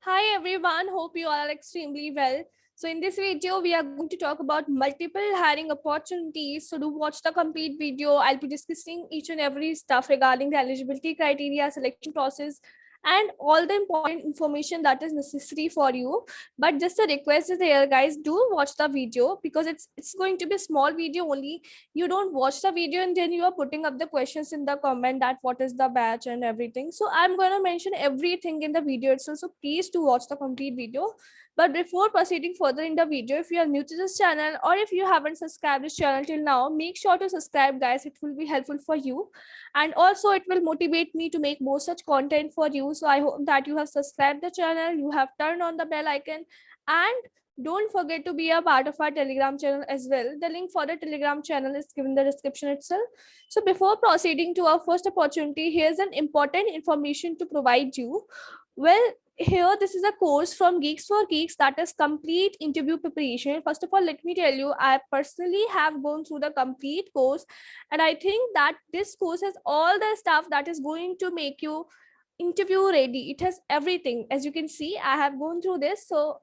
Hi everyone, hope you all are extremely well. So in this video, we are going to talk about multiple hiring opportunities. So do watch the complete video. I'll be discussing each and every stuff regarding the eligibility criteria, selection process, and all the important information that is necessary for you. But just a request is there, guys, do watch the video because it's going to be a small video only. You don't watch the video and then you are putting up the questions in the comment that what is the batch and everything. So I'm going to mention everything in the video itself, so please do watch the complete video. But before proceeding further in the video, if you are new to this channel or if you haven't subscribed this channel till now, make sure to subscribe, guys. It will be helpful for you, and also it will motivate me to make more such content for you. So I hope that you have subscribed the channel, you have turned on the bell icon, and don't forget to be a part of our Telegram channel as well. The link for the Telegram channel is given in the description itself. So before proceeding to our first opportunity, here's an important information to provide you. Well, here this is a course from Geeks for Geeks, that is complete interview preparation. First of all, let me tell you, I personally have gone through the complete course, and I think that this course has all the stuff that is going to make you interview ready. It has everything. As you can see, I have gone through this, so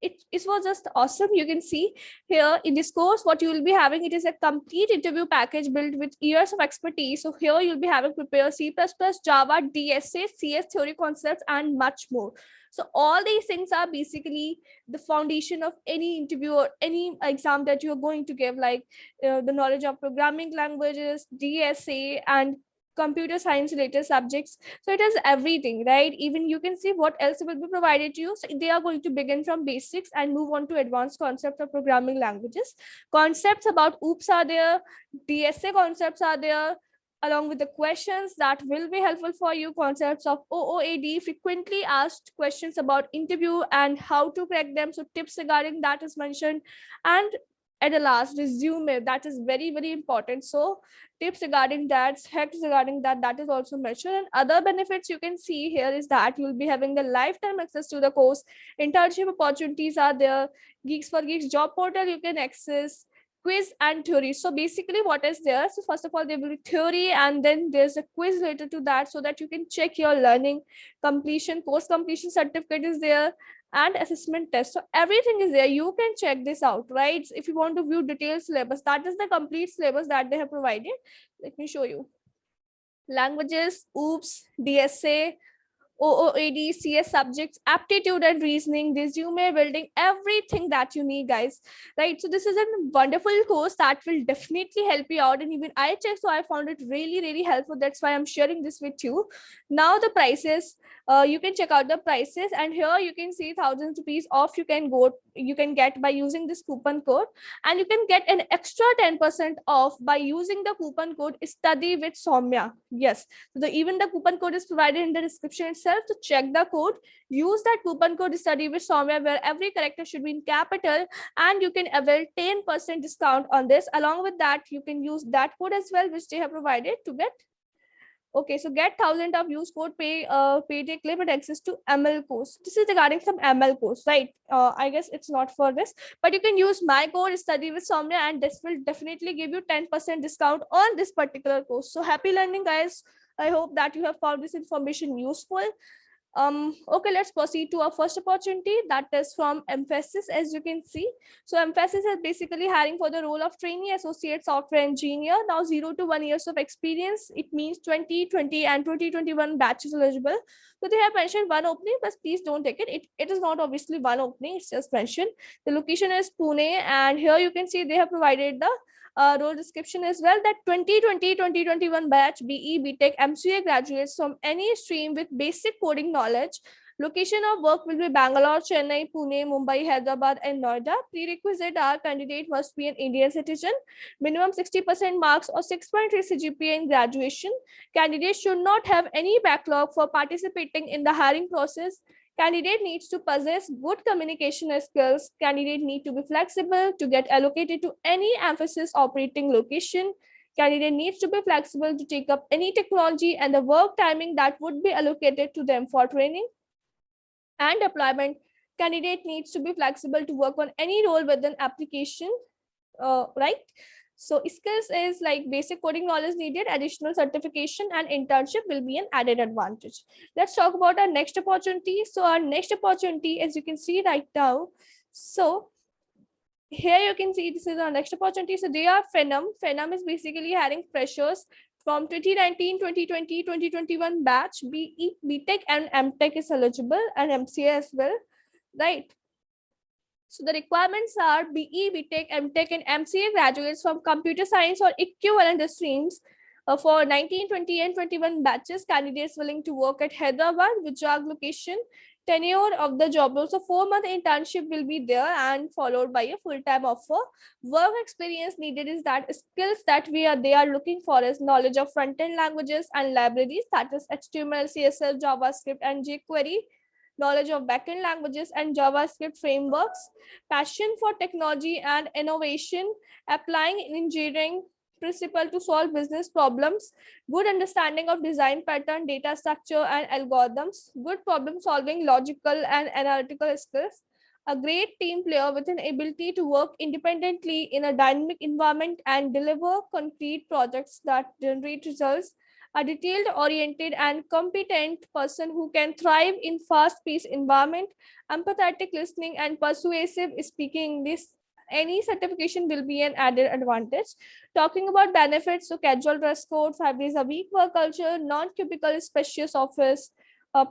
it was just awesome. You can see here in this course what you will be having. It is a complete interview package built with years of expertise. So here you'll be having prepare C++, Java, DSA, CS theory concepts, and much more. So all these things are basically the foundation of any interview or any exam that you're going to give, like the knowledge of programming languages, DSA, and computer science related subjects. So it has everything, right? Even you can see what else will be provided to you. So they are going to begin from basics and move on to advanced concepts of programming languages. Concepts about OOPS are there, DSA concepts are there, along with the questions that will be helpful for you. Concepts of OOAD, frequently asked questions about interview and how to crack them. So tips regarding that is mentioned. And at the last, resume, that is very, very important. So tips regarding that, hacks regarding that, that is also mentioned. And other benefits you can see here is that you'll be having the lifetime access to the course. Internship opportunities are there. Geeks for Geeks job portal you can access. Quiz and theory. So basically what is there? So first of all, there will be theory, and then there's a quiz related to that, so that you can check your learning completion. Course completion certificate is there, and assessment test. So everything is there. You can check this out, right? If you want to view detailed syllabus, that is the complete syllabus that they have provided. Let me show you. Languages, OOPS, DSA, OOAD, CS subjects, aptitude and reasoning, resume building, everything that you need, guys. Right? So this is a wonderful course that will definitely help you out. And even I checked, so I found it really, really helpful. That's why I'm sharing this with you. Now the prices, you can check out the prices, and here you can see thousands rupees off. You can get by using this coupon code, and you can get an extra 10% off by using the coupon code study with Soumya. Yes, so even the coupon code is provided in the description itself. To check the code, use that coupon code study with Soumya, where every character should be in capital, and you can avail 10% discount on this. Along with that, you can use that code as well, which they have provided to get. Okay, so get 1,000 of use code, payday clip and access to ML course. This is regarding some ML course, right? I guess it's not for this, but you can use my code study with Somnia, and this will definitely give you 10% discount on this particular course. So happy learning, guys. I hope that you have found this information useful. Okay, let's proceed to our first opportunity, that is from Mphasis. As you can see, so Mphasis is basically hiring for the role of trainee associate software engineer. Now 0 to 1 years of experience. It means 2020 and 2021 batches eligible. So they have mentioned one opening, but please don't take it is not obviously one opening, it's just mentioned. The location is Pune, and here you can see they have provided the role description as well, that 2020-2021 batch BE BTech MCA graduates from any stream with basic coding knowledge. Location of work will be Bangalore, Chennai, Pune, Mumbai, Hyderabad, and Noida. Prerequisite are candidate must be an Indian citizen, minimum 60% marks or 6.3 CGPA in graduation. Candidates should not have any backlog for participating in the hiring process. Candidate needs to possess good communication skills. Candidate need to be flexible to get allocated to any Mphasis operating location. Candidate needs to be flexible to take up any technology and the work timing that would be allocated to them for training and deployment. Candidate needs to be flexible to work on any role within application, right? So skills is like basic coding knowledge needed, additional certification and internship will be an added advantage. Let's talk about our next opportunity. So our next opportunity, as you can see right now, so here you can see this is our next opportunity. So they are Phenom. Phenom is basically hiring freshers from 2019, 2020, 2021 batch. BE, BTech and MTech is eligible and MCA as well, right? So the requirements are BE, BTech, MTech, and MCA graduates from computer science or equivalent streams for 19, 20, and 21 batches. Candidates willing to work at Hyderabad, Vijag location. Tenure of the job role. So 4-month internship will be there and followed by a full-time offer. Work experience needed is that skills that they are looking for is knowledge of front-end languages and libraries, that is HTML, CSS, JavaScript, and jQuery, knowledge of backend languages and JavaScript frameworks, passion for technology and innovation, applying engineering principle to solve business problems, good understanding of design pattern, data structure, and algorithms, good problem solving, logical and analytical skills, a great team player with an ability to work independently in a dynamic environment and deliver concrete projects that generate results, a detailed oriented and competent person who can thrive in fast-paced environment, empathetic listening and persuasive speaking English. Any certification will be an added advantage. Talking about benefits, so casual dress code, 5 days a week work culture, non-cubicle spacious office,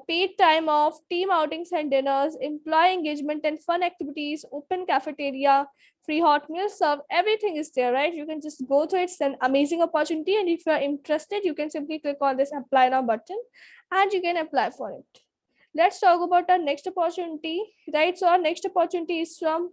paid time off, team outings and dinners, employee engagement and fun activities, open cafeteria, free hot meals served, everything is there, right? You can just go through it. It's an amazing opportunity, and if you are interested, you can simply click on this apply now button and you can apply for it. Let's talk about our next opportunity, right? So our next opportunity is from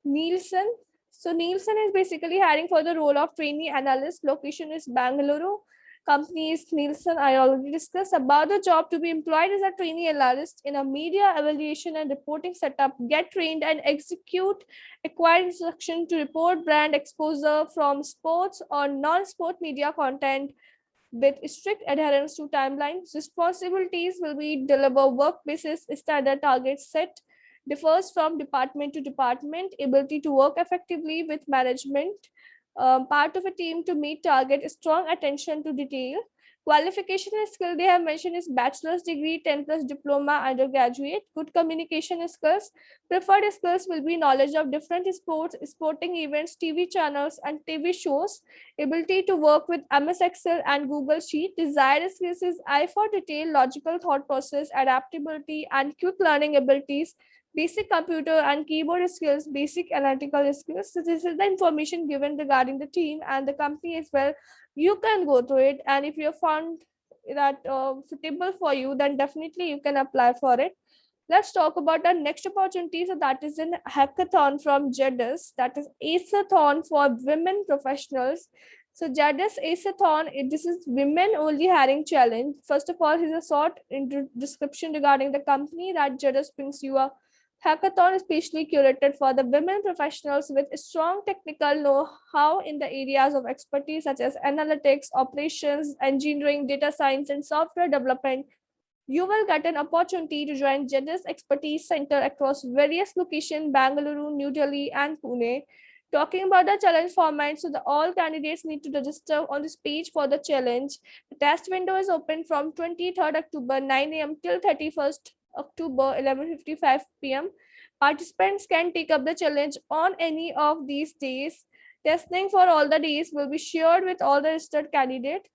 Nielsen. So Nielsen is basically hiring for the role of trainee analyst. Location is Bangalore. Company is Nielsen. I already discussed about the job. To be employed as a trainee analyst in a media evaluation and reporting setup. Get trained and execute acquired instruction to report brand exposure from sports or non-sport media content with strict adherence to timelines. Responsibilities will be deliver work basis standard targets set, differs from department to department, ability to work effectively with management, part of a team to meet target, strong attention to detail. Qualification and skill they have mentioned is bachelor's degree, 10 plus diploma, undergraduate, good communication skills. Preferred skills will be knowledge of different sports, sporting events, TV channels, and TV shows, ability to work with MS Excel and Google Sheet. Desired skills is eye for detail, logical thought process, adaptability, and quick learning abilities, basic computer and keyboard skills, basic analytical skills. So this is the information given regarding the team and the company as well. You can go through it, and if you found that suitable for you, then definitely you can apply for it. Let's talk about our next opportunity. So that is an hackathon from JEDIS, that is Aceathon for women professionals. So JEDIS Aceathon, this is women only hiring challenge. First of all, here's a short description regarding the company that JEDIS brings you a hackathon especially curated for the women professionals with strong technical know-how in the areas of expertise such as analytics, operations, engineering, data science, and software development. You will get an opportunity to join JEDIS Expertise Center across various locations, Bangalore, New Delhi, and Pune. Talking about the challenge format, so all candidates need to register on this page for the challenge. The test window is open from 23rd October 9 a.m. till 31st October 11:55 p.m. Participants can take up the challenge on any of these days. Testing for all the days will be shared with all the registered candidates.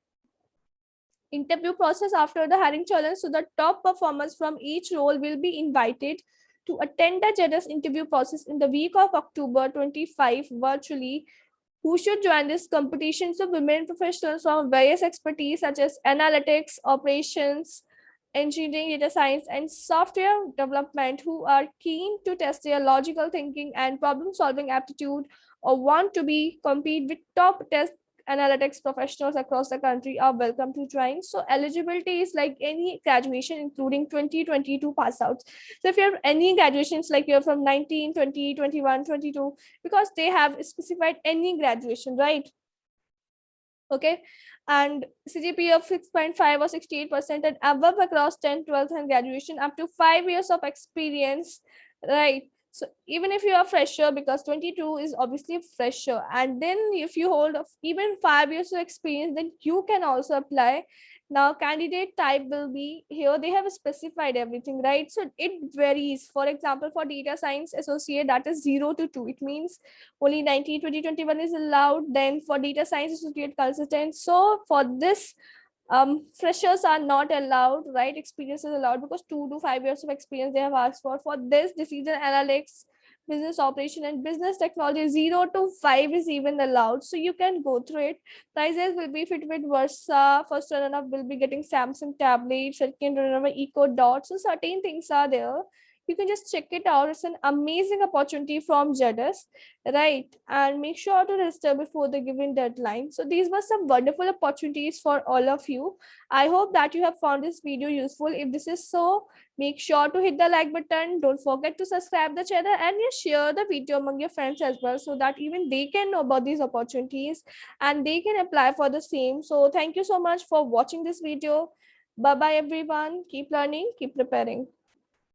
Interview process after the hiring challenge. So the top performers from each role will be invited to attend the JEDIS interview process in the week of October 25 virtually. Who should join this competition? So women professionals from various expertise such as analytics, operations, engineering, data science, and software development who are keen to test their logical thinking and problem solving aptitude or want to be compete with top test analytics professionals across the country are welcome to join. So eligibility is like any graduation including 2022 pass outs. So if you have any graduations like you're from 19, 20, 21, 22, because they have specified any graduation, right? Okay, and CGPA of 6.5 or 68% and above across 10, 12th and graduation up to 5 years of experience, right? So even if you are fresher, because 22 is obviously a fresher, and then if you hold even 5 years of experience, then you can also apply. Now candidate type will be here, they have specified everything, right? So it varies. For example, for data science associate, that is 0 to 2, it means only 19 20 21 is allowed. Then for data science associate consultant, so for this freshers are not allowed, right? Experience is allowed, because 2 to 5 years of experience they have asked for this decision analytics, business operation, and business technology, 0 to 5 is even allowed. So you can go through it. Prizes will be fit with Versa, first runner up will be getting Samsung tablet, second runner up Eco Dot. So certain things are there, you can just check it out. It's an amazing opportunity from JEDS, right? And make sure to register before the given deadline. So these were some wonderful opportunities for all of you. I hope that you have found this video useful. If this is so, make sure to hit the like button. Don't forget to subscribe the channel, and share the video among your friends as well, so that even they can know about these opportunities and they can apply for the same. So thank you so much for watching this video. Bye bye everyone. Keep learning, keep preparing.